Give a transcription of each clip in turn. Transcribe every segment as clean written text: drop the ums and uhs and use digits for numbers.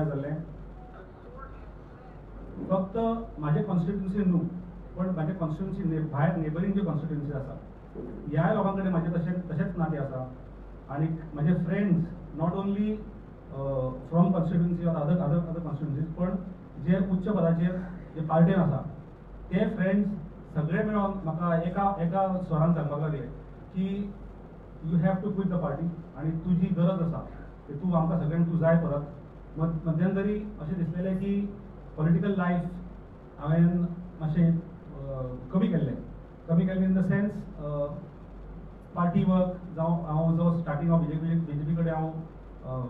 तयार जाल्लें फक्त माझे कॉन्स्टिट्युन्सी न्हू पण माझे कॉन्स्टिट्युन्सी भायर नेबरींग ज्यो कॉन्स्टिट्युन्सी आसा ह्या लोकां कडेन म्हाजे तशेंच नातें आसा आनी म्हजे friends not only from constituency or other कॉन्स्टिट्युन्सीज पण जे उच्च पदाचेर जे पार्टेन आसा ते फ्रेंड्स सगळे मेळोन म्हाका एका स्वरान सांगपाक लागले की you have to quit the party आनी तुजी गरज आसा की तूं आमकां सगळ्यांक तूं जाय परत मध्यंतरी अशें दिसलेलें की पॉलिटिकल लायफ हांवें मातशें कमी केल्लें in the sense party work जावं हांव जो स्टार्टींग ऑफ बीजेपी कडेन हांव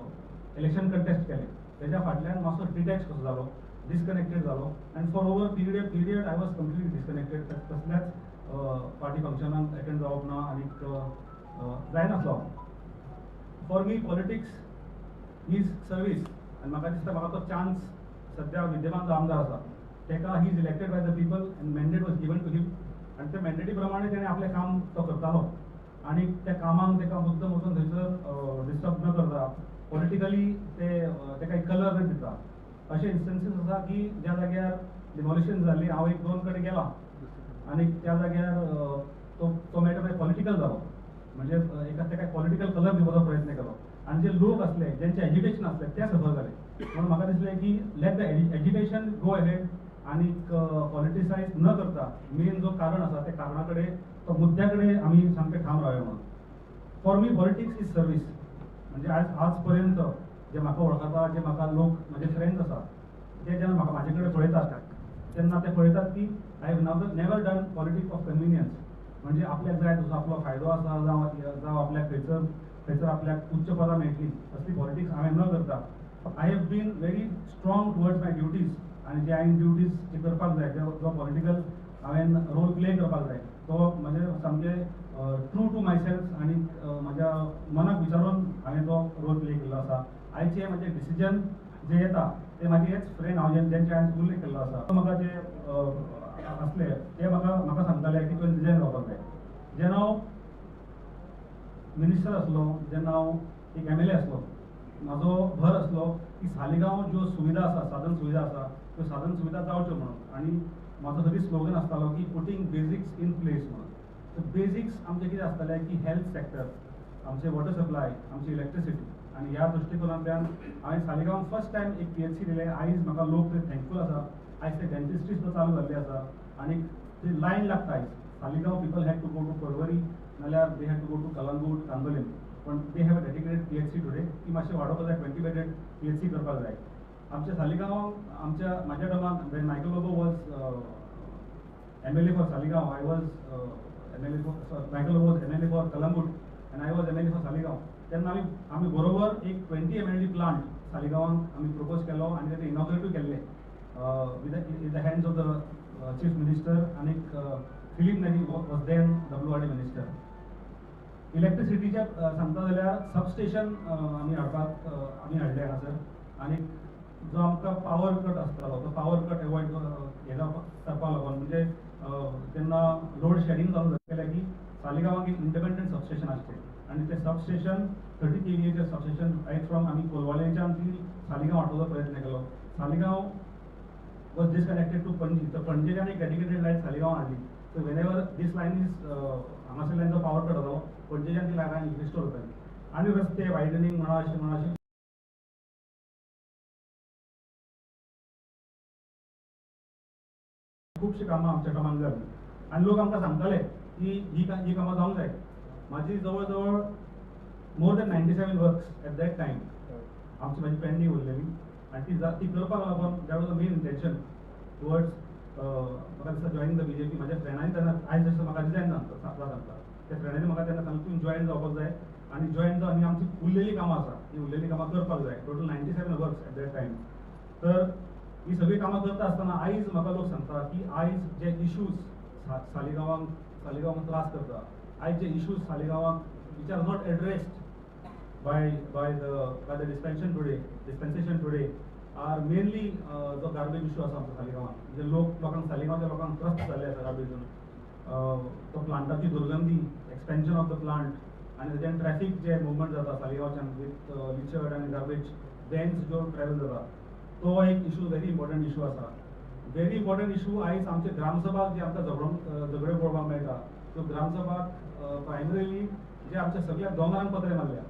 इलेक्शन कंटेस्ट केलें तेज्या फाटल्यान मातसो डिटॅच कसो जालो डिस्कनेक्टेड जालो आनी for over period I was completely disconnected कसल्याच पार्टी फंक्शनाक अटेंड जावप ना आनीक जायनासलो for me politics is service आनी म्हाका दिसता म्हाका तो चान्स सद्या विद्यमान जो आमदार आसा तेका he is elected by the people and mandate was given to him आनी त्या मॅन्डेटी प्रमाणे तेणें आपलें काम तो करतालो आनी त्या कामाक तेका मुद्दम वचून थंयसर डिस्टर्ब न करता पॉलिटिकली तेका एक कलर दिता अशे इन्स्टन्सीस आसा की ज्या जाग्यार डिमॉलिशन जाल्ली हांव एक दोन कडेन गेला आनी त्या जाग्यार तो मॅटर पॉलिटिकल जालो म्हणजे तेका पॉलिटिकल कलर दिवपाचो प्रयत्न केलो आनी जे लोक असले ज्यांचे एज्युकेशन असले ते सफर जाले म्हणून म्हाका दिसलें की let the education go ahead आनीक पॉलिटिसायज न करता मेन जो कारण आसा त्या कारणा कडेन तो मुद्द्या कडेन आमी सामके ठाम रावया म्हणून for me politics is service म्हणजे आज पर्यंत जे म्हाका वळखता जे म्हाका लोक म्हजे फ्रेंड्स आसा ते जेन्ना म्हाका म्हाजे कडेन पळयतात तेन्ना ते पळयतात की I have never done politics of convenience म्हणजे आपल्याक जाय तसो आपलो फायदो आसा जावं आपल्याक खंयसर आपल्याक उच्च पदां मेळटली असली पॉलिटिक्स हांवें न करता I have been very strong towards my duties आनी जे हांवें ड्युटीज जे करपाक जाय जो पॉलिटिकल हांवें रोल प्ले करपाक जाय तो म्हणजे सामकें ट्रू टू माय सेल्फ आनी म्हाज्या मनाक विचारून हांवें तो रोल प्ले केल्लो आसा आयचे म्हजे डिसिजन जे येता ते म्हाजे हेच फ्रेंड हांव जेंचे हांवें उल्लेख केल्लो आसा म्हाका जे असले ते म्हाका सांगताले की तुवें रिजायन जावपाक जाय जेन्ना हांव मिनिस्टर आसलो जेन्ना हांव एक MLA आसलो म्हाजो भर आसलो की सालिगांव ज्यो सुविधा आसा साधन सुविधा आसा त्यो साधन सुविधा जावच्यो म्हणून आनी म्हाजो सदी स्लोगन आसतालो की पुटींग बेजिक्स इन प्लेस म्हणून सो बेजिक्स आमचे कितें आसतलें की हेल्थ सेक्टर आमचे वॉटर सप्लाय आमची इलेक्ट्रिसिटी आनी ह्या दृश्टिकोनांतल्यान हांवें सालिगांव फर्स्ट टायम एक PHC दिलें आयज म्हाका लोक थँकफूल आसा आयज ते डेंटिस्ट्री सुद्दां चालू जाल्ली आसा आनी ती लायन लागता आयज Saligao people had to go to Porvorim नाल्यार they had to go to Calangute Candolim पण they have a dedicated PHC today ती मातशें वाडोवपाक जाय 20 बेडेड PHC करपाक जाय आमच्या सालिगांव म्हाज्या टायमान Wien Michael Lobo was MLA for Saligao I was MLA for Michael Lobo was MLA for Calangute end I was MLA for Saligao तेन्ना आमी बरोबर एक 20 MLD प्लांट सालिगांवांत आमी प्रपोज केलो आनी ते इनॉग्रेटूय केल्ले with the hands of the chief minister आनीक Philip Neri was then WRD minister इलेक्ट्रिसिटीचे सांगता जाल्यार सबस्टेशन आमी हाडले हांगासर आनी जो आमकां पावर कट आसतालो तो पावर कट एवॉयड हे करपाक लागून म्हणजे जेन्ना लोड शेडींग चालू केलें की सालिगांवाक एक इंडिपेंडंट सबस्टेशन आसचें आनी ते सबस्टेशन 30 kVAचें सबस्टेशन रायट फ्रॉम आमी कोलवाळेच्यान ती सालिगांव हाडपाचो प्रयत्न केलो Saligao was disconnected to Panaji तर पणजेच्यान एक डेडिकेटेड लायन सालिगांव हाडली so whenever this line is हांगासरल्यान जो पावर कट जालो पणजेच्यान ती लायन रिस्टोर जाताली आनी रस्ते वायडनींग म्हणा अशें खुबशीं कामां आमच्या टायमान जालीं आनी लोक आमकां सांगताले की ही कामां जावंक जाय म्हाजी जवळ जवळ more than 97 works at that time म्हाजी पेंडींग उरलेली आनी ती करपाक लागून that was the main intention towards म्हाका दिसता जॉयनींग द BJP म्हाज्या फ्रेंडांनी तेन्ना आयज जसो म्हाका रिजायन सांगता त्या फ्रेंडांनी म्हाका तेन्ना सांगलें तुवें जॉयन जावपाक जाय आनी जॉयन जावन आनी आमची उरलेली कामां आसा ही उरलेली कामां करपाक जाय total 97 works at that time तर ही सगळी कामां करता आसतना आयज म्हाका लोक सांगता की आयज जे इश्यूज सालिगांवांक त्रास करता आयज जे इश्यूज सालिगांवांक which are not addressed by the dispensation today are mainly जो गार्बेज इश्यू आसा आमच्या सालिगांवांत म्हणजे लोकांक सालिगांवच्या लोकांक त्रस्त जाल्ले आसा गार्बेजून तो प्लांटाची दुर्गंधी एक्सपेन्शन ऑफ द प्लांट आनी ताच्यान ट्रॅफिक जे मुवमेंट जाता सालिगांवच्यान विथ लिचर्ड आनी गार्बेज वेन्स ज्यो ट्रॅवल जाता तो एक इशू व्हेरी इम्पॉर्टंट इशू आसा. व्हेरी इम्पॉर्टंट इशू आयज आमचे ग्रामसभाक जे आमकां झगडे पळोवपाक मेळटा त्यो ग्रामसभाक प्रायमरीली जे आमच्या सगळ्या दोंगरांक पत्रे मारल्या,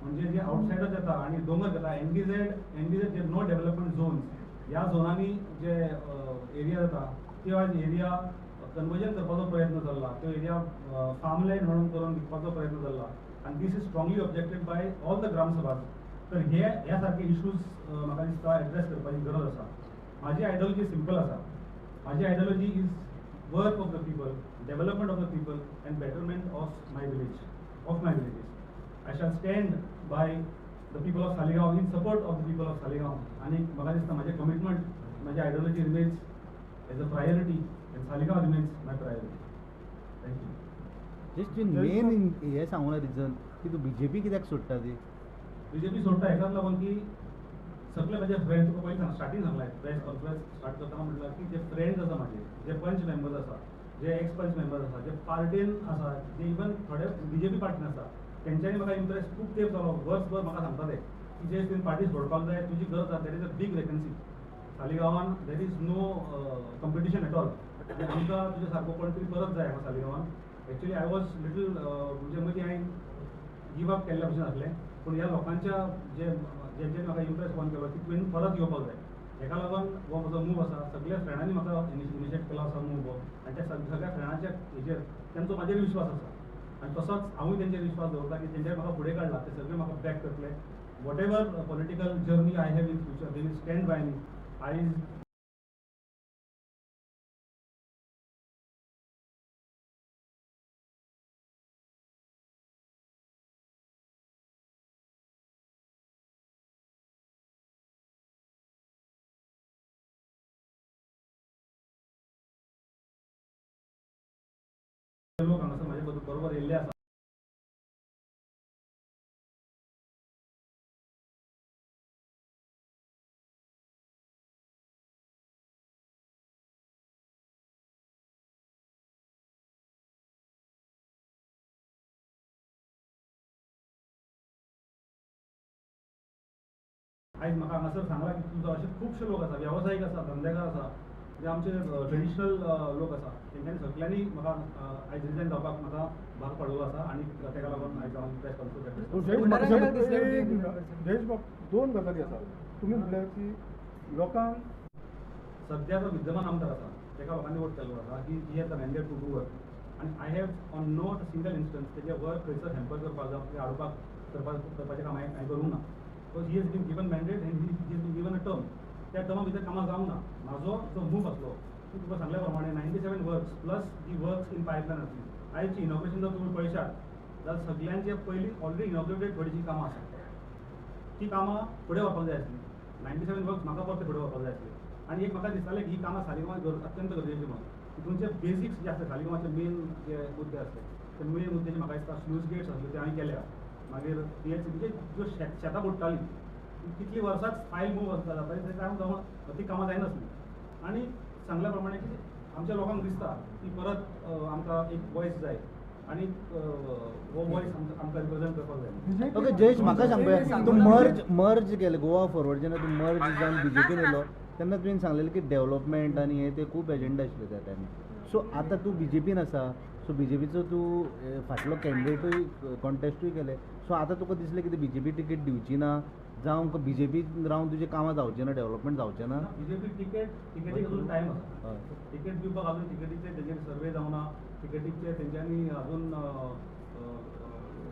म्हणजे जे आउटसायडर्स येता आणि दोंगर येता एनडीझेड जे नो डेव्हलपमेंट झोन्स, ह्या झोनांनी जे एरिया जाता त्यो आज एरिया कन्वर्जन करपाचो प्रयत्न चल्ला, तो एरिया फार्मलँड म्हणून करून विकपाचो प्रयत्न चल्ला आनी this is strongly objected by all the gram sabhas. तर ह्या सारखे इश्यूज म्हाका दिसता एड्रेस करपाची गरज आसा. माझी आयडियोलॉजी सिंपल आसा. माझी ideology is work of the people, development of the people and betterment of my villages. I shall stand by the people of Saligaon, in support of the people of Saligaon. आणि मला दिसतं माझे commitment, माझी ideology remains as a priority and Saligaon remains my priority. Thank you. Just main हे सांगू ना region की तू BJP कित्याक सोडटा ती. बीजेपी सोडटा हेकाच लागून की सगळे माझे फ्रेंड्स, तुका पयलीं स्टार्टींग सांगलां प्रेस कॉन्फरन्स स्टार्ट करतना म्हटलं की जे फ्रेंड्स आसा माझे, जे पंच मेंबर्स आसा, जे एक्स पंच मेंबर्स आसा, जे पार्टीन आसा, जे इवन थोडे बीजेपी पार्टीन आसा, तेंच्यांनी म्हाका इंटरेस्ट खूब तेंप जालो, वर्सभर म्हाका सांगताले की जे तुवें पार्टी सोडपाक जाय, तुजी गरज आसा, there is a big vacancy सालिगांवान, there is no competition at all. आमकां तुजे सारको कोण तरी परत जाय हांगा सालिगांवान. एक्चुअली आय वॉज लिटल म्हणजे मदीं हांवें गिव अप केल्ल्या भशेन आसलें, पूण ह्या लोकांच्या जेंच्यांनी म्हाका इंटरेस्ट फोन केलो की तुवें परत येवपाक जाय, हेका लागून हो म्हजो मूव आसा. सगळ्या फ्रेंडांनी म्हाका इनिशिएट केलो आसा मूव हो, आनी त्या सगळ्या फ्रेंडांच्या हेजेर तेंचो म्हाजेर विश्वास आसा आनी तसोच हांवूय तेंचेर विश्वास दवरता की तेंच्यानी म्हाका फुडें काडला, ते सगळे म्हाका बॅक करतले. Whatever political journey I have in future, they will stand by me. आयज लोक हांगासर म्हाजे बरोबर येयल्ले आसा. आयज म्हाका हांगासर सांगला की तुमचो अशे खुबशे लोक आसा, वेवसायीक आसा, धंदेकार आसा, जे आमचे ट्रेडिशनल लोक आसा, तेंच्यांनी सगळ्यांनी म्हाका आयज रिजायन जावपाक म्हाका भाग पाडलो आसा आनी तेका लागून आयज हांव प्रेस कॉन्फरन्स जयेश बाब, दोन गजाली आसा. तुमी म्हटल्यार की लोकांक सध्या जो विद्यमान आमदार आसा तेका लोकांनी वोट केल्लो आसा की he has the mandate to do work, आनी I have on not single instance तेजे वर्क खंयसर हॅम्पर करपाक जावं ते करपाचें काम हांवें करूंक ना. Because he has been given mandate and he has been given a term. त्या टर्मा भितर कामां जावंक ना. म्हाजो जो मूव आसलो की तुका सांगल्या प्रमाणे 97 works plus the works in pipeline आसली. आयची इनॉग्रेशन जर तुमी पळयशात जाल्यार सगळ्यांचे पयलीं ऑलरेडी इनॉग्रेटेड थोडीशीं कामां आसा, ती कामां फुडें वचपाक जाय आसली. 97 वर्क्स म्हाका परते फुडें वचपाक जाय आसली. आनी एक म्हाका दिसतालें की ही कामां सालिगांवांत अत्यंत गरजेची म्हणून. तितूनचे बेसिक्स जे आसले सालिगांवाचे मेन जे मुद्दे आसले ते मेन मुद्द्याचे म्हाका दिसता स्लूज गेट्स आसले ते हांवें केल्या. मागीर PHC म्हणजे ज्यो शेतां बुडटालीं कितलीं वर्सांच फायल मूव जाताली ते काम जावन ती कामां जायनासलीं. आनी सांगल्या प्रमाणे की आमच्या लोकांक दिसता की परत आमकां एक वॉयस जाय आनी हो वॉयस आमकां रिप्रेझेंट करपाक जाय. ओके जयेश, म्हाका सांग पळय, तूं मर्ज केलें गोवा फॉरवर्ड जेन्ना तूं मर्ज जावन बीजेपीन येयलो तेन्ना तुवें सांगलेलें की डेव्हलपमेंट आनी हे ते खूब एजेंडा आशिल्ले त्या टायमार. सो आतां तूं बीजेपीन आसा, सो बीजेपीचो तूं फाटलो कॅन्डिडेटूय कॉन्टेस्टूय केलें. सो आतां तुका दिसलें की बीजेपी टिकेट दिवची ना जावं बीजेपीन रावन तुजें कामां जावचें ना, डेव्हलपमेंट जावचें ना? बीजेपी टिकेटीक अजून टायम आसा. टिकेट दिवपाक अजून टिकेटीचे तेजेर सर्वे जावना, टिकेटीचे तेंच्यांनी अजून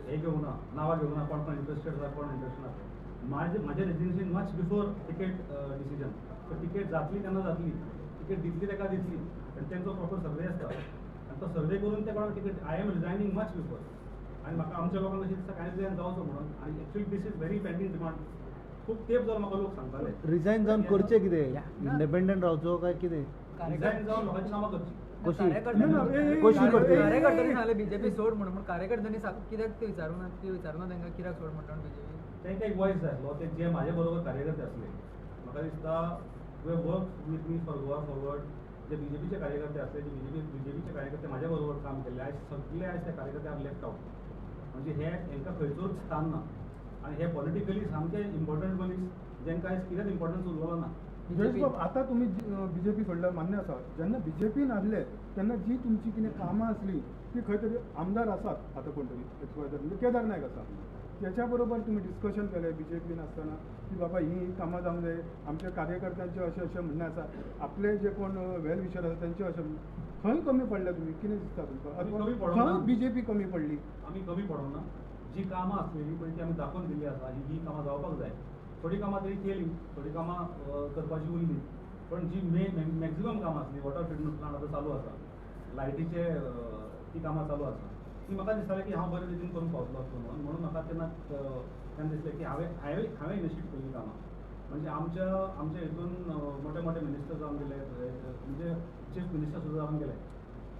हे घेवना, नांवां घेवना, कोण कोण इंट्रस्टेड आसा कोण इंट्रस्टेड आसा. म्हाजें resignation much before ticket decision. So ticket जातली तेन्ना जातली, टिकेट दितली तेका दितली, आनी तेंचो प्रॉपर सर्वे आसता आनी तो सर्वे करून ते कोणाक ticket. I am resigning much before. आनी म्हाका आमच्या लोकांक अशें दिसता कांय रिजायन जावचो म्हणून. आनी actually this is very pending demand. खूब तेंप जालो म्हाका लोक सांगताले रिजायन जावन करचें कितें, इंडिपेंडंट रावचो काय कितें? रिजायन जावन लोकांची कामां करची. कशी कशी करतली? कार्यकर्त्यांनी सांगले बीजेपी सोड म्हणून कार्यकर्त्यांनी कित्याक ते विचारूना तांकां कित्याक सोड म्हणटा बीजेपी. तेंका एक वॉयस जाय आसलो, ते जे म्हाजे बरोबर कार्यकर्ते आसले. म्हाका दिसता तुवें work with me for Goa forward. जे बीजेपीचे कार्यकर्ते आसले, जे बीजेपीचे कार्यकर्ते म्हाज्या बरोबर काम केल्ले, आयज सगळे आयज ते कार्यकर्ते आर लेफ्ट आउट. म्हणजे हे हेंकां खंयचोच स्थान ना. आनी हे पॉलिटिकली सामके इम्पॉर्टंट मनीस जेंकां आयज कितेंच इम्पॉर्टन्स उरलो ना. जयेश बाब, आता तुम्ही बीजेपी सोडल्यार मान्य आसा, जेन्ना बीजेपीन आसले तेन्ना जी तुमची कितें कामां आसली ती खंय तरी आमदार आसात आता कोण तरी एक्सवायझर म्हणजे केदार नायक आसा, त्याच्या बरोबर तुम्ही डिस्कशन केलें बीजेपीन आसतना की बाबा ही कामां जावंक जाय, आमच्या कार्यकर्त्यांचे अशें अशें म्हणणें आसा, आपले जे कोण वेल विशर आसा त्यांचे अशें खंय कमी पडले तुमी, कितें दिसता कमी तुमकां पडोंक ना. खंय बीजेपी कमी पडली? आमी कमी पडोंक ना. जी कामां आसलेली पळय ती आमी दाखोवन दिल्ली आसा, ही कामां जावपाक जाय. थोडी कामां तरी केली, थोडी कामां करपाची उरली, पण जी मॅक्झिमम कामां आसली, वॉटर ट्रिटमेंट प्लांट आतां चालू आसा, लायटीचे ती कामां चालू आसा, ती म्हाका दिसतालें की हांव बरे रितीन करूंक पावतलो आसलो म्हणून म्हाका तेन्ना दिसलें की हांवें इनिशिएट केल्ली कामां. म्हणजे आमच्या हितून मोठे मोठे मिनिस्टर जावन गेले, म्हणजे चीफ मिनिस्टर सुद्दां जावन गेले,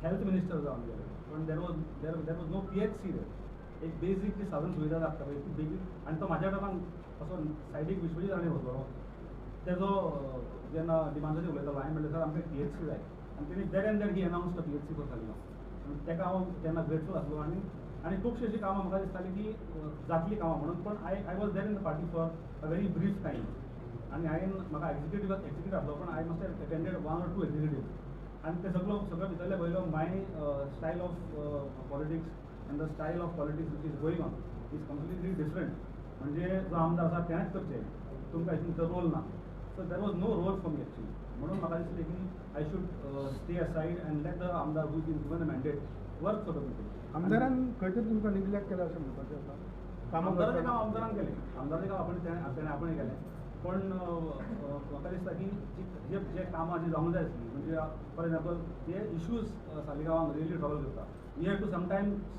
हेल्थ मिनिस्टर जावन गेले, पण देर वॉज नो PHC देर. एक बेजीक जी साधन सुविधा लागता पळय ती बेजीक, आनी तो म्हाज्या टायमान असो सायडीक विश्वजीत राणे वचलो, तेजो जेन्ना डिमांडाचेर उलयतालो हांवें म्हणलें सर आमकां PHC जाय, आनी तेणी देर एंड देर ही अनावन्स तो PHC फॉर सालिगांव. आनी तेका हांव तेन्ना ग्रेटफूल आसलो, आनी खुबशी अशीं कामां म्हाका दिसतालीं की जातलीं कामां म्हणून, पण I was there in the party for a very brief time. आनी हांवें म्हाका एक्झिक्युटीव आसलो, पण I must have attended 1 or 2 executive, आनी ते सगळं भितरले पयलो my style of politics and the style of politics which is going on is completely different. म्हणजे जो आमदार आसा तेणेच करचें, तुमकां तुमचो रोल ना. So there was no role for me actually. म्हणून म्हाका दिसलें की I should stay aside and let the आमदार who is given a mandate work for the people. आमदारान खंय तरी तुमकां निग्लेक्ट केला अशें म्हणपाचें आसा? आमदाराचें काम आमदारान केलें, आमदाराचें काम आपणें केलें, पण म्हाका दिसता की जे कामां जी जावंक जाय आसलीं, म्हणजे फॉर एग्जाम्पल जे इश्यूज सालिगांवांक रियली ट्रबल करता, we have to sometimes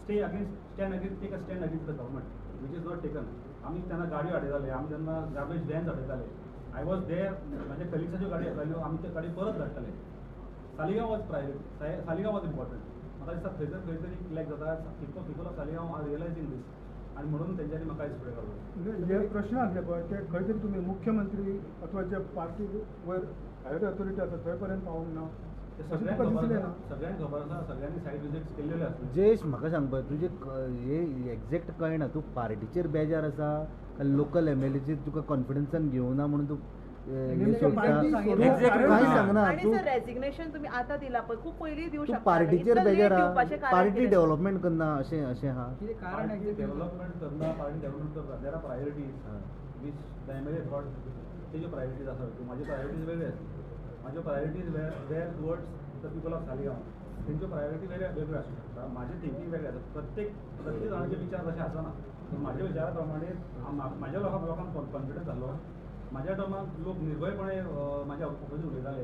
stand against take a stand against the government which is not taken. आमी तेन्ना गाडयो हाडयताले, आमी तेन्ना गार्बेज वॅन्स हाडयताले, आय वॉज देर, म्हाज्या कलिग्साच्यो गाडयो येताल्यो, आमी त्यो गाडयो परत धाडटाले. Saligao was priority, Saligao was important. म्हाका दिसता खंय तरी लॅक जाता, people of Saligao are realising this, आनी म्हणून तेंच्यांनी म्हाका आयज फुडें काडलो. म्हणजे जे प्रश्न आसले पळय ते खंय तरी तुमी मुख्यमंत्री अथवा जे पार्टी वयर हायर ऑथॉरिटी आसा थंय पर्यंत पावूंक ना, ते अशें सगळ्यांक तुका खबर दिसलें आसा, ना? सगळ्यांक खबर आसा, सगळ्यांनी सायड विजिट्स केल्लेल्यो आसल्यो. जयेश म्हाका सांग पळय, तुजें हे एक्झॅक्ट कळना, तूं पार्टीचेर बेजार आसा काय लोकल MLAचेर तुका कॉन्फिडन्सान घेवना म्हणून तूं हे सोडटा? कांय सांगना आणि तूं. सर रेजिग्नेशन तुम्ही आता दिला पण खूप पयलीं दिवं तूं शकता. पार्टीचेर इतलं बेजार late आहा, दिवपाचें कारण पार्टी कितें? डेव्हलपमेंट करना अशें हा. कितें कारण पार्टी एक्झॅक्ट डेव्हलपमेंट करना, पार्टी डेव्हलपमेंट करता, there are priorities which the MLA thought तेज्यो प्रायोरिटीज आसात. म्हाज्यो प्रायोरिटीज वेगळ्यो आसतात. म्हाज्यो priorities were towards the people of Saligao, तेंच्यो प्रायोरिटी वेगळ्यो आसूं शकता, म्हाजें थिंकींग वेगळें आसा. प्रत्येक जाणांचे विचार तशें आसना. म्हाज्या विचारा प्रमाणे म्हाज्या लोकांक कॉन्फिडन्स जाल्लो, म्हाज्या टर्माक लोक निर्भयपणे म्हाज्या ऑपोजीट उलयताले,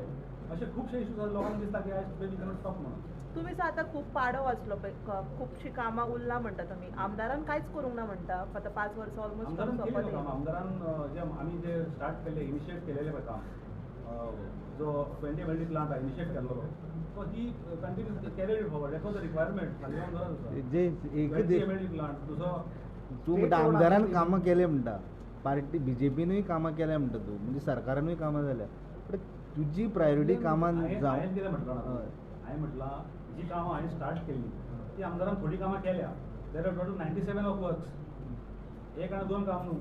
अशे खुबशे इश्यूज आसा. लोकांक दिसता की आयज वी कॅनॉट स्टॉप म्हणून. तुम्ही सर आता खूप पाडो वाचलो पळय, खुबशी कामां उरला म्हणटा तुमी, आमदारान कांयच करूंक ना म्हणटा. आता 5 वर्सां आमदारान केलें ऑलमोस्ट काम, आमदारान जे आमी जे स्टार्ट केले, इनिशिएट केलेलें पळय काम, जो 20 प्लांट इनिशिएट केल्लो, so he continuous carried forward. That was the requirement. Saligao गरज आसा जे एक 20 प्लांट. तूं म्हणटा आमदारान कामां केले म्हणटा, पार्टी BJPनूय कामां केल्या म्हणटा तूं, म्हणजे सरकारानूय कामां जाल्या, पण तुजी प्रायोरिटी कामान हांवें जावं. कितें म्हटलां हांवें म्हटलां जी कामां हांवें स्टार्ट केल्ली ती आमदारान थोडी कामां केल्या. There are total 97 of works. 1 आनी 2 काम न्हू.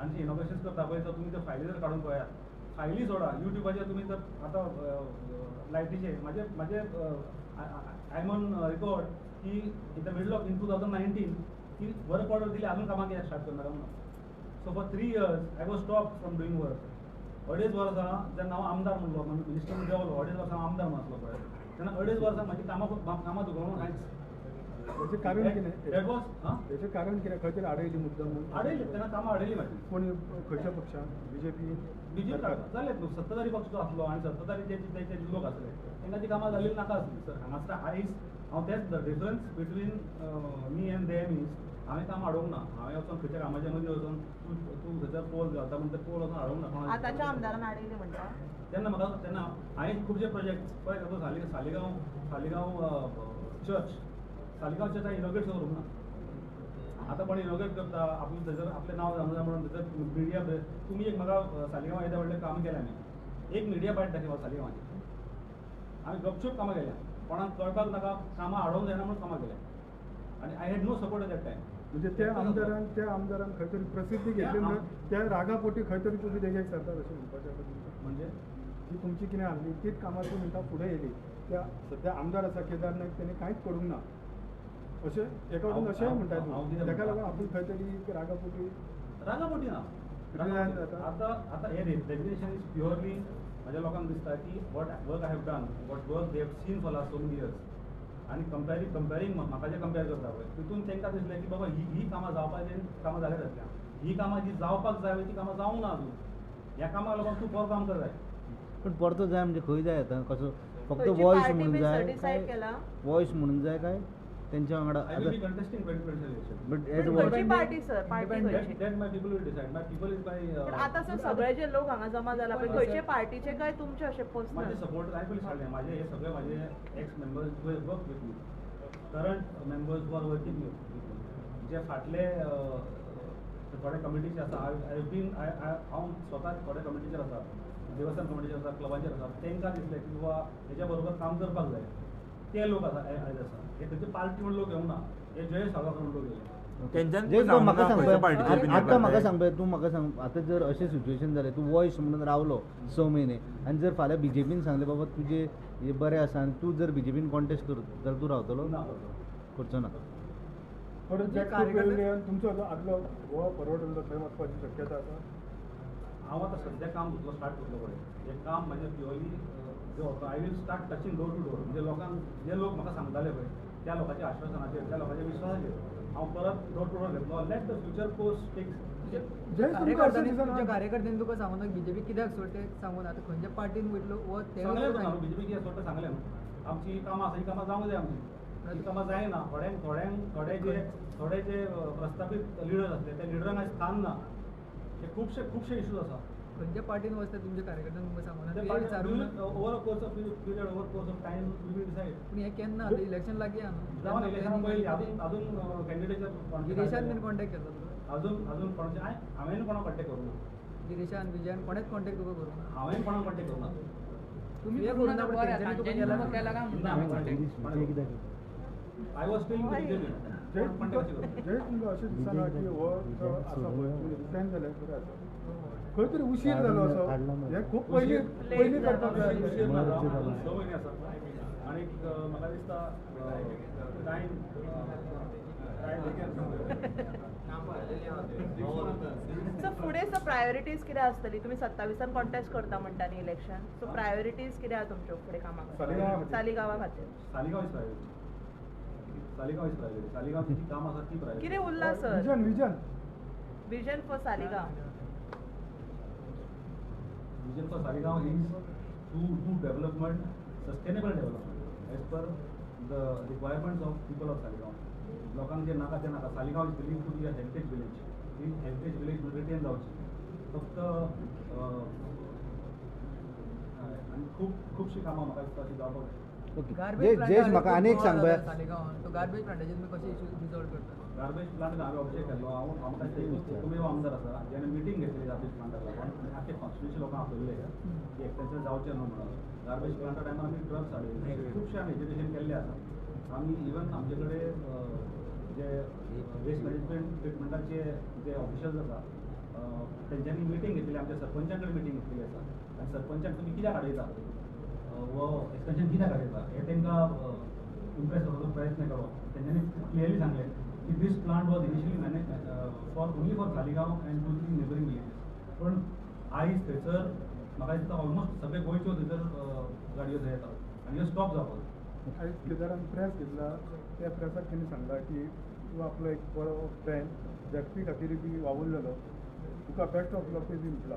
आनी जी इनॉग्रेशन्स करता पळय तर तुमी ते फायली जर काडून पळयात, फायली सोडा, युट्यूबाचेर तुमी जर आतां लायटीचे म्हाजे आय एम ऑन रिकॉर्ड की इन द मिडल ऑफ 2019 की वर्क ऑर्डर दिली, अजून कामां कित्याक स्टार्ट करनाका म्हणून. So for 3 years I was stop from doing work. 2.5 वर्सां जेन्ना हांव आमदार म्हणलो, मिनिस्टर म्हणून देंवलो, 2.5 वर्सां हांव आमदार म्हणून आसलो पळय, तेन्ना 2.5 वर्सां म्हाजी कामां दुखोवंक कांयच. याचे कारण कितें? दॅट वॉज याचे कारण कितें? खंय तरी आडयली मुद्दम म्हणून आडयली, तेन्ना कामां आडयली म्हाजी. कोणी खंयच्या पक्षान? बीजेपी? BJP जालेत न्हू. सत्ताधारी पक्ष जो आसलो आनी सत्ताधारी जे लोक आसले तेंकां ती कामां जाल्ली नाका आसली. सर हांगासर आयज हांव तेच the difference between me and them is हांवें काम हाडूंक ना. हांवें वचोन खंयच्या कामाच्या मदीं वचोन तूं खंयसर पोल घालता म्हणटा ते पोल वचोन हाडूंक ना. आतांच्या आमदारान हाडयले म्हणटा. तेन्ना हांवें खुबशे project for example Saligao church हांवें इनॉग्रेट करूंक ना. आतां कोण इनॉग्रेट करता, आपलें थंयसर आपलें नांव जावंक जाय म्हणून थंयसर मिडिया तुमी एक म्हाका सालिगांव येद्या व्हडलें काम केलें आमी. एक मिडिया पार्ट दाखयवा सालिगांवाची. आमी गपचूप कामां केल्या, कोणाक कळपाक नाका, कामां हाडोवंक जायना म्हणून कामां केल्या. आनी I had no support at that time. म्हणजे त्या आमदारान खंय तरी प्रसिद्धी घेतली म्हणून त्या रागापोटी खंय तरी तुम्ही देगेक सरतात अशें म्हणपाचें आसा तुमकां. म्हणजे जी तुमची कितें आसली तीच कामां ती म्हणटा फुडें येयली. त्या सध्या आमदार आसा केदार नायक तेणी कांयच करूंक ना अशें एका वटेन अशेंय म्हणटा हांव तूं. कितें ताका म्हणटा? लागून आपूण खंय तरी रागापोटी रागापोटी ना. Resign जाता. आता हे रेजिग्नेशन इज प्युअरली माझ्या लोकांक दिसता की what work I have done, what work they have seen for last so many years आणि कंपेरिंग म्हाका जे कंपेर करता पळय तितून तांकां दिसलें की बाबा ही कामां जावपाची कामां जाल्यार जातल्या. ही कामां जी जावपाक जाय ती कामां जावंक ना अजून. ह्या कामाक लागून तूं बरो काम कर जाय. पण परतो जाय म्हणजे खंय जाय आतां कसो फक्त खंयची वॉयस party म्हणून बी जाय decide केला? वॉयस म्हणून जाय काय त्यांच्या वांगडा I will be contesting 2020 election. But पण एज खंयची वॉयस पार्टी सर पार्टी खंयची? That my people will decide. My people is my पण आता सर सगळे जे लोक हांगा जमा जाला पळय खंयचे पार्टीचे काय तुमचे अशे माझे पर्सनल? सपोर्टर हांवें पयलीं सांगलें माझे हे सगळे माझे x members who have work with me, current members who are working with me, जे फाटले थोडे कमिटीचे आसा हांव स्वता थोडे कमिटीचेर आसा, देवस्थान कमिटीचेर आसा, क्लबांचेर आसा. तांकां दिसलें की बाबा हेच्या बरोबर काम करपाक जाय. ते लोक आसा आयज आसा हे खंयचे पार्टी म्हणून लोक येवंक ना. हे जयेश साळगांवकर म्हणून लोक येयले. जे तो म्हाका सांग पार्टीचे आतां म्हाका सांग पळय तूं म्हाका सांग आतां जर अशें सिच्युएशन जालें तूं वॉयस म्हणून रावलो 6 म्हयने आनी जर फाल्यां बीजेपीन सांगलें बाबा तुजें हे बरें आसा आनी तूं जर बीजेपीन कॉन्टेस्ट कर जाल्यार तूं रावतलो ना करचो ना. परत म्हणजे जॅक कार्यकर्ते- पयले तुमचो जो आदलो गोवा फॉरवर्ड उरलो थंय वचपाची शक्यता आसा. हांव आतां सद्या काम करतलो स्टार्ट करतलो पळय हें काम म्हाजें प्युअरली जो I will start touching door to door. म्हणजे लोकांक जे लोक म्हाका सांगताले पळय त्या लोकांच्या आश्वासनाचेर त्या लोकांच्या विश्वासाचेर हांव परत डोर टू डोर घेतलो. Let the future post takes. जय तुमकां अशें कार्यकर्त्यांनी दिसना तुमच्या कार्यकर्त्यांनी तुका सांगून बीजेपी कित्याक सोड ते सांगून आता खंयच्या पार्टीन वयतलो व ते सांगलें तुका न्हू बीजेपी कितें सोडटा सांगलें न्हू. आमची ही कामां आसा ही कामां जावंक जाय आमची. ही कामां जायना. थोडे जे प्रस्थापीत लिडर आसले त्या लिडरांक आयज स्थान ना. हे खुबशे इश्यूज आसा. खंयच्या पार्टीन वचता तुमच्या कार्यकर्त्यांनी तुमकां सांगून ते ते विचारून over a course of period over course of time we will decide. पूण हे केन्ना आतां इलेक्शन लागीं आहा जावन इलेक्शना पयलीं अजून कॅन्डिडेटच्या गिरीशान बीन कॉन्टॅक्ट केलो तुका? अजून कोणाचे हांवें कोणाक कॉन्टॅक्ट करूं ना. गिरीशान विजयान कोणेच कॉन्टॅक्ट तुका करूं ना? हांवें कोणाक कॉन्टॅक्ट करूं ना. तुम्ही करूं ना पण तेंच्यांनी तुका केला ना, हांवें contact. I was still BJP. जय कॉन्टॅक्ट कशी करूं? जय तुमकां अशें दिसना की हो जो आसा पळय रिजायन जाल्यार खरें आसा खंय तरी उशीर जालो असो. हे खूब पयलीं करपाक जाय उशीर आसलें. ना जावं. अजून 6 म्हयने आसा. आनीक म्हाका दिसता टायम सो फुडें सो प्रायोरिटीज कितें आसतली? तुमी 27 कॉन्टेस्ट करता म्हणटा न्ही इलेक्शन. सो प्रायोरिटीज कितें आहा तुमच्यो फुडें कामाक? सालिगांवा खातीर सालिगांव इज प्रायोरिटी. सालिगांवची जी काम आसा ती प्रायोरिटी. कितें उरला sir? Vision vision for Saligao. Vision for Saligaon is to do development, sustainable development as per the requirements of people of Saligaon. लोकांक जे नाका ते नाका. Saligaon is believed to be a heritage village. ही heritage village रिटेन जावची. फक्त आणि खूबशीं कामां म्हाका दिसता अशी जावपाक जाय. ओके जयेश म्हाका आनी एक सांग पळय सालिगांवान तो गार्बेज प्लांटाचेर तुमी कशे इश्यूज रिजॉल्व करता? गार्बेज प्लांट हांवें ऑब्जेक्ट केल्लो. म्हाका एकूच आमदार आसा जेणे मिटींग घेतली गार्बेज प्लांटाक लागून आनी आख्खे कॉन्स्टिट्युन्सी लोकांक आपयल्ले की एक्सटेन्शन जावचें न्हू म्हणून. गार्बेज प्लांटा टायमार आमी ड्रग्स हाडले. खुबशे आमी एज्युकेशन केल्लें आसा. आमी इवन आमचे कडेन जे वेस्ट मॅनेजमेंट ट्रिटमेंटाचे जे ऑफिशल्स आसा तेंच्यांनी मिटींग घेतलेली. आमच्या सरपंचां कडेन मिटींग घेतलेली आसा आनी सरपंचाक तुमी कित्याक हाडयता वो एक्सटेन्शन कित्याक हाडयता हे तांकां इम्प्रेस करपाचो प्रयत्न केलो. तेंच्यांनी क्लियरली सांगलें की this plant was initially manage for only for Saligao and 2-3 neighbouring villages. पण आयज थंयसर म्हाका दिसता ऑलमोस्ट सगळे गोंयच्यो थंयसर गाडयो थंय येतात आनी ह्यो स्टॉप जावपाक. आयज केदारान प्रेस घेतला त्या प्रेसाक तेणी सांगला की तूं आपलो एक बरो फ्रेंड जगपी खातीर बी वावुरलेलो तुका बेस्ट ऑफ लक बी म्हटला.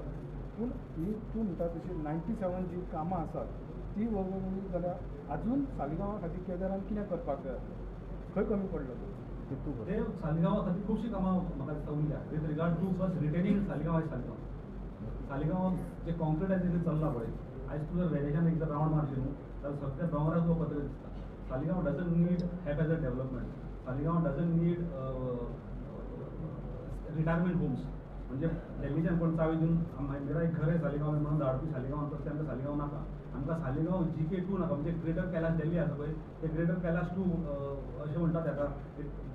पूण ही तूं म्हणटा तशी 97 जी कामां आसात ती वगळली जाल्यार आजून सालिगांवा खातीर केदारान कितें करपाक जाय खंय कमी पडलो तूं? ते सालिगांवा खातीर खुबशीं कामां म्हाका दिसता उरल्या. With regard to first retaining Saligao आयज सालिगांव जे कॉन्क्रिटायझेशन चल्लां पळय आयज तूं जर वेलेशान एक जर रावंड मारशीत न्हू जाल्यार सगळ्या दोंगराक तुका पत्र दिसता. Saligao doesn't need haphazard development. Saligao doesn't need retirement homes. म्हणजे डेल्लीच्यान कोण चावी दिवन मेरा एक घर आहे सालिगांव म्हणून धाडपी सालिगांव तसं आमकां सालिगांव नाका. आमकां सालिगांव GK2 नाका. म्हणजे ग्रेटर कैलाश दिल्ली आसा पळय ते ग्रेटर कैलाश 2 अशें म्हणटात ताका.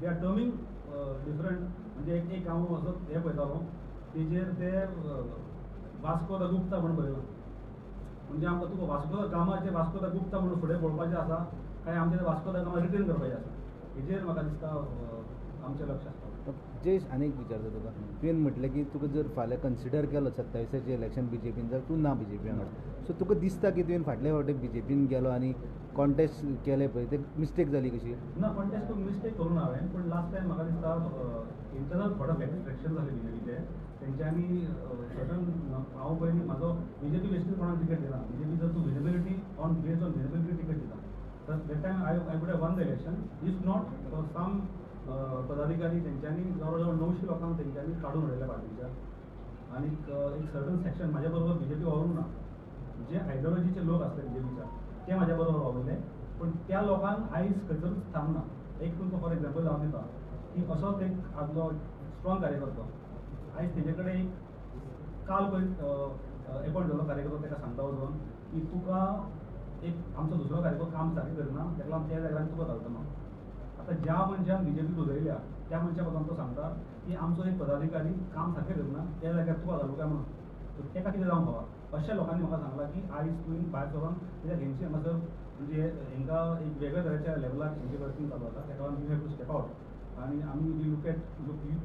दे आर टर्मिंग डिफरंट म्हणजे एक हांव असो हे पळयतालो तेजेर ते वास्को द गुप्ता म्हणून बरयलां. म्हणजे आमकां तुका वास्को द गामाचे वास्को द गुप्ता म्हणून फुडें पळोवपाचें आसा काय आमचे वास्को द गामा रिटर्न करपाचें आसा हेजेर म्हाका दिसता आमचें लक्ष आसता. जयेश आनी एक विचारता तुका तुवें म्हटलें की तुका जर फाल्यां कन्सिडर केलो 27 इलेक्शन बीजेपीन जाल्यार तूं ना बीजेपी वांगडा. सो तुका दिसता की तुवें फाटले फावटी बीजेपीन गेलो आनी कॉन्टेस्ट केलें पळय ते मिस्टेक जाली कशी? ना कॉन्टेस्ट मिस्टेक करूं ना हांवें पूण लास्ट टायम म्हाका दिसता इंटरनल थोडो फ्रॅक्शन जालें बीजेपीचे तेंच्यांनी सर्टन हांव पयलीं म्हाजो बीजेपी बेश्टीच कोणाक टिकेट दिना. बीजेपी जर तूं visibility based on visibility ticket दिता तर that time I would have won the election if not for some पदाधिकारी तेंच्यांनी जवळ जवळ 900 लोकांक तेंच्यांनी काडून उडयल्या पार्टीच्या. आनी एक सर्टन सेक्शन म्हाज्या बरोबर बीजेपी वावरूंक ना. जे आयडियोलॉजीचे लोक आसले बीजेपीच्या ते म्हाज्या बरोबर वावरले पूण त्या लोकांक आयज खंयसरूच स्थान ना. एक तुमकां फॉर एग्जाम्पल हांव दिता की असोच एक आदलो स्ट्रॉंग कार्यकर्तो आयज तेजे कडेन एक काल पळय अपॉयंट जाल्लो कार्यकर्तो ताका सांगता वचून की तुका एक आमचो दुसरो कार्यकर्तो काम सारकें करना ताका लागून त्या जाग्यार तुका घालता ना. आतां ज्या मनशान बीजेपी बुजयल्या त्या मनशा बद्दल तो सांगता की आमचो एक पदाधिकारी काम सारकें करना त्या जाग्यार तुका घालूं काय म्हणून. सो ताका कितें जावंक फावा. अशा लोकांनी म्हाका सांगलां की आयज तुवें भायर सरोन कित्याक हेंची हांगासर म्हणजे हांकां एक वेगळ्या तरेच्या लेवलार हेंची वर्किंग चालू आसा ताका लागून you have to step out आनी आमी we look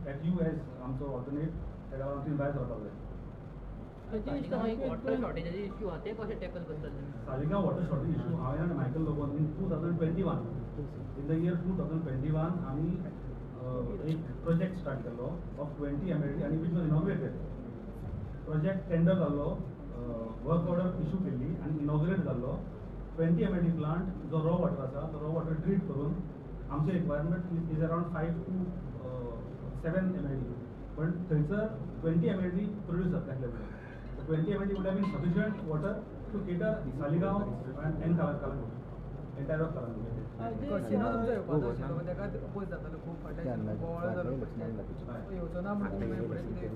at you as आमचो ऑल्टरनेट ताका लागून तुवें भायर सरपाक जाय. वॉटर शॉर्टेजाचे इश्यू आहा ते कशे टॅकल करतले? सालिगांव वॉटर शॉर्टेज इश्यू हांवें आनी मायकल लोबोन इन 2021 इन द इयर 2021 आमी एक प्रोजेक्ट स्टार्ट केल्लो ऑफ 20 MLD आनी which was inaugurated. Project tender जाल्लो वर्क ऑर्डर इशू केल्ली आनी इनॉग्रेट जाल्लो. 20 MLD प्लांट जो रॉ वॉटर आसा तो रॉ वॉटर ट्रीट करून आमचे requirement is around 5 to 7 MLD पण थंयसर 20 MLD प्रोड्यूस जाता त्या 20 MLD would have been sufficient water to cater Saligao and Kalakur, entire of Kalakur. Casino तुमचो येवपाचो आशिल्लो ताका अपोज जातालो खूब फाटी बोवाळ जालो येवचो ना म्हणून तुमी फुडें कितें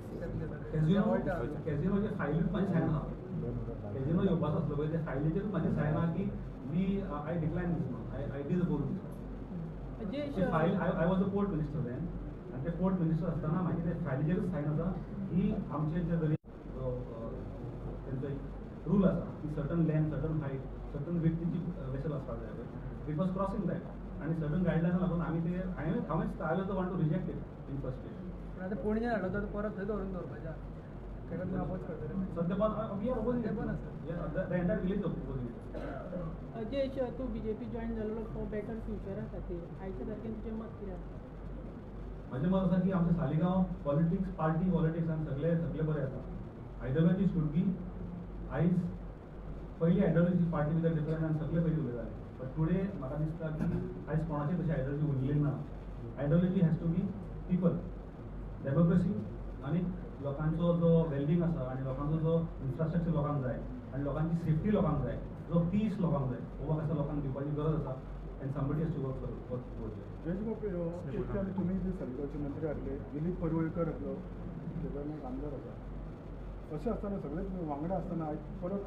कॅझिनोचे फायलीच म्हाजी सायन आहा. कॅझिनो येवपाचो आसलो पळय ते फायलीचेरूच म्हाजी सायन आहा की we I decline this no I disoppose this. File I was a port minister then आनी ते पोर्ट मिनिस्टर आसतना म्हाजी ते फायलीचेरूच सायन आसा की आमचे जे जरी तेंचो एक रूल आसा की certain length certain height certain विड्थची वेसल आसपाक जाय पळय इट वॉज क्रॉसींग दॅट आनी सर्टन गायडलायना लागून आमी ते हांवें I was the one to reject it in first place. पण आतां पणजे हाडलो तो परत थंय धरून दवरपाचें ताका तुमी अपोज करतले सद्या we are opposing it the entire village opposing it. Ajay तूं बीजेपी जॉईन जाल्लो फॉर बेटर फ्युचरा खातीर आयच्या तारखेन तुजें मत कितें आसा? म्हाजें मत आसा की आमचें सालिगांव पॉलिटिक्स पार्टी पॉलिटिक्सान सगळे बरें आसा. आयडियोलॉजी शूड बी आयज पयली आयडियोलॉजी पार्टी भितर डिफरंट आनी सगळे पयलीं उलयताले बट टुडे म्हाका दिसता की आयज कोणाची तशी आयडियोलॉजी उरलेली ना. Ideology has to be people democracy आनी लोकांचो जो वेलबींग आसा आनी लोकांचो जो इन्फ्रास्ट्रक्चर लोकांक जाय आनी लोकांची सेफ्टी लोकांक जाय जो पीस लोकांक जाय हो म्हाका लोकांक दिवपाची गरज आसा and somebody has to work. Jayesh तुम्ही जे सालिगांवचे मंत्री आसले दिलीप पडवळकर आसलो केदारनाथ आमदार आसा अशें आसतना सगळेच वांगडा आसतना आयज परत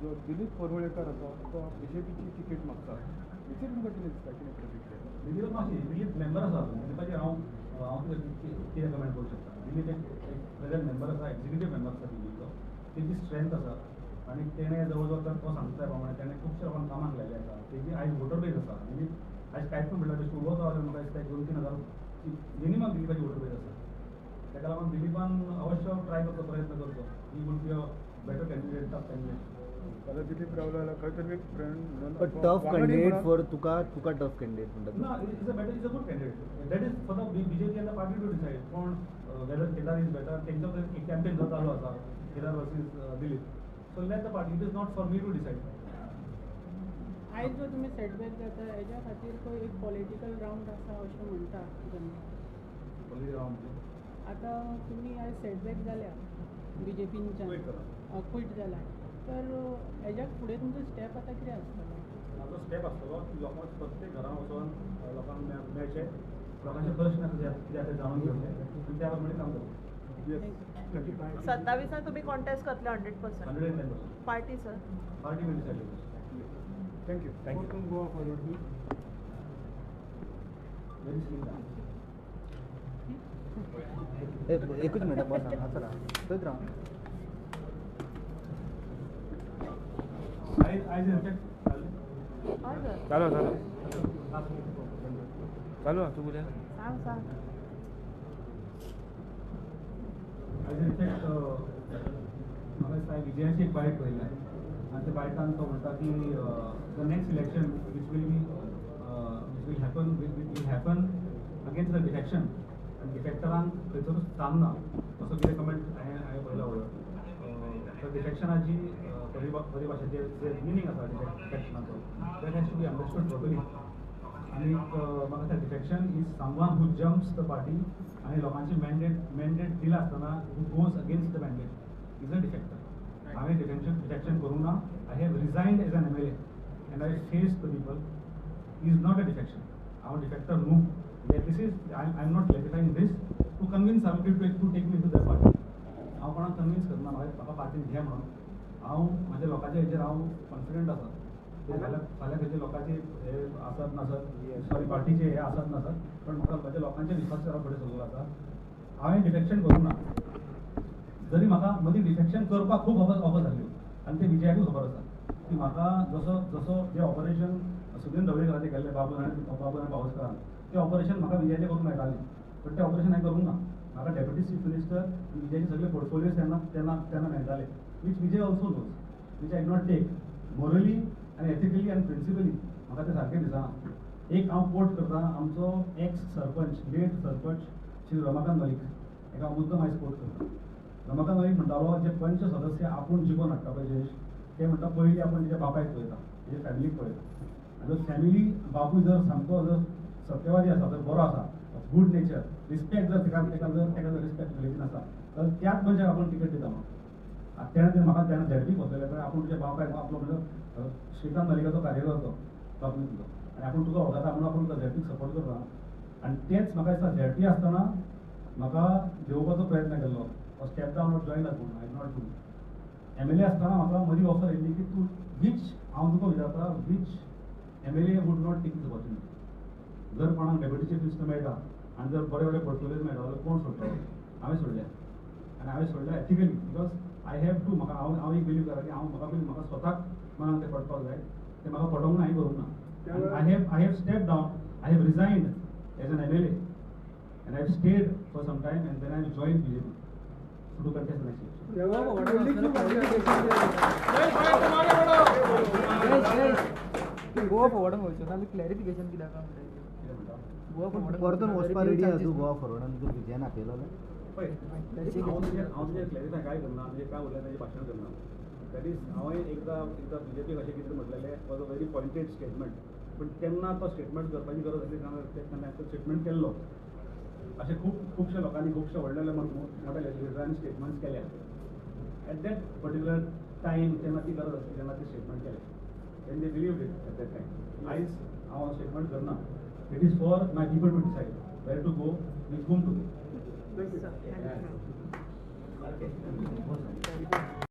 जो दिलीप पडवळकर आसा तो बीजेपीची तिकेट मागता हेचेर तुमकां कितें दिसता कितें प्रतिक्रिया? दिलीप मातशी दिलीप मेंबर आसा दिलीपाचेर हांव कितें कमेंट करूं शकता. दिलीप एक प्रेझेंट मेंबर आसा एक्झिक्युटीव मेंबर आसा दिल्लीचो तेजी स्ट्रेंथ आसा आनी तेणें जवळ जवळ तो सांगता त्या प्रमाणे तेणें खुबशे लोकांक कामाक लायले आसा. तेजी आयज वोटर बेज आसा दिलीप आयज कांयच म्हणल्यार बेश्टी उबो रावले म्हाका दिसता 2-3 हजार मिनिमम दिलीपाची वोटर बेज आसा. ताका लागून दिलीपान अवश्य ट्राय करचो प्रयत्न करचो. He would be a better candidate tough candidate. आता दिलीप रावला जाल्यार खंय तरी एक friend tough candidate for Tuka tough candidate म्हणटा. No, it's a good candidate. That is for the BJP and the party to decide. Whether Kedar is better. तेंचो एक campaign चालू आसा Kedar versus Dilip. So let the party. It is not for me to decide. आयज जो तुमी setback जाता हेज्या खातीर खंय एक पॉलिटिकल रावंड आसा अशें म्हणटा Political round. आतां तुमी आयज सेटबॅक जाल्या बीजेपीनच्यान क्विट जाला तर हेज्या फुडें तुमचो स्टेप आतां कितें आसतलो? माझा स्टेप आसतलो की लोकांक प्रत्येक घरांत वचून लोकांक मेळचें लोकांचे प्रश्न कितें ते जाणून घेवचे आनी त्या प्रमाणे काम करचें. 27 तुम्ही कॉन्टेस्ट करतले 100%. 110%. Party sir party will decide. Thank you. Thank you. Goa forward. Very slim. एकूच मिनटां बस ना चला थंयच राव आयज इनफॅक्ट हय सर चालू चालू तू उद्या सांग सांग आयज इनफॅक्ट म्हाका दिसता विजयाची एक बायट पळयल्या आनी त्या बायटान तो म्हणटा की the next election which will happen against the defection आनी डिफेक्टरांक थंयसरूच थांबना असो कितें कमेंट हांवें पळयला तर डिफेक्शनाची परिभाषेचे जे मिनींग आसा डिफेक्शनाचो that has to be understood properly आनी म्हाका दिसता defection is someone who jumps the party आनी लोकांची मॅन्डेट दिला आसतना who goes against the mandate is a defector हांवें डिफेक्शन करूंक ना I have resigned as an MLA and I face the people is not a defection हांव defector न्हू this is I am not clarifying this to convince somebody to take me to the party हांव कोणाक convince करना म्हाका पार्टीन घे म्हणून हांव म्हाज्या लोकांच्या हेचेर हांव कॉन्फिडंट आसा फाल्यां खंयचे लोकांचे हे आसत नासत सॉरी पार्टीचे हे आसत नासत पण म्हाका म्हाज्या लोकांच्या विश्वासाचेर हांव फुडें चल्लो आसा हांवें डिफेक्शन करूंक ना जरी म्हाका मदीं डिफेक्शन करपाक खूब ऑफर जाल्ल्यो आनी ते विजयाकूच खबर आसा की म्हाका जसो जें ऑपरेशन सुदीन ढवळीकराचें केल्लें बाबू आनी बावस्करान तें ऑपरेशन म्हाका विजयाचें करूंक मेळटालें पण तें ऑपरेशन हांवें करूंक ना म्हाका डेप्युटी चीफ मिनिस्टर विजयाचे सगळे पोर्टफोलियोज तेन्ना मेळटाले which Vijay also knows which I not take morally आनी एथिकली आनी प्रिंसिपली म्हाका तें सारकें दिसना एक हांव कोट करता आमचो एक्स सरपंच लेट सरपंच श्री रमाकांत मलीक हेका मुद्दम हांव कोट करता रमाकांत मलीक म्हणटालो जे पंच सदस्य आपूण जिखोवन हाडटा पळय जयेश ते म्हणटा पयलीं आपूण तेज्या बापायक पळयता तेजे फॅमिलीक पळयता आनी जर फॅमिली बापूय जर सामको जर सत्यवादी आसा जर बरो आसा गुड नेचर रिस्पेक्ट जर तेका जर रिस्पेक्ट रिलीजन आसा जाल्यार त्याच मनशाक आपूण टिकेट दिता म्हणून तेणें म्हाका तेन्ना झेडपीक बसयलें पळय आपूण तुज्या बापायक आपलो म्हणजे श्रीकांत मलिकाचो कार्यकर्तो बापूयचो आनी आपूण तुका वळखता म्हणून आपूण तुका झेडपीक सपोर्ट करता आनी तेच म्हाका दिसता झेडपी आसतना म्हाका घेवपाचो प्रयत्न केल्लो स्टेप डावन नॉट जॉइन आपूण आय नॉट डू MLA आसतना म्हाका मदीं ऑफर येयल्ली की तूं वीच हांव तुका विचारता which MLA would not take this opportunity जर कोणाक डेप्युटी चीफ मिनिस्टर मेळटा आनी जर बरे बरे पोर्टफोलियोज मेळटा जाल्यार कोण सोडटलो हांवें सोडल्या आनी हांवें सोडल्या ethically because I have to म्हाका हांव एक बिलीव करा की म्हाका स्वताक मनाक तें पडपाक जाय तें म्हाका पडोवंक ना हांवें करूंक ना I have step down I have resigned as an MLA and I have stayed for some time and then I have joined BJP to contest the next election. Goa फॉरवर्डान वयचो ना क्लॅरिफिकेशन कित्याक गोवा फॉरवर्ड परतून वचपा रेडी आहा तूं गोवा फॉरवर्डान तूं विजयान आपयलोलें पळय हांव तुजें क्लॅरिफाय काय करना म्हणजे काय उलयता तेजें भाशण करना दॅट इज हांवें एकदां BJPक अशें कितें म्हटलेलें was a very pointed statement पण तेन्ना तो स्टेटमेंट करपाची गरज आसली तेन्ना तो स्टेटमेंट केल्लो अशें खुबशे लोकांनी खुबशे व्हडले मोठ्या लिडरांनी स्टेटमेंट्स केल्या एट दॅट पर्टिक्युलर टायम तेन्ना ती गरज आसली तेन्ना ते स्टेटमेंट केले then they believed it at that time आयज हांव स्टेटमेंट करना it is for my people to decide where to go with whom to go. Thank you.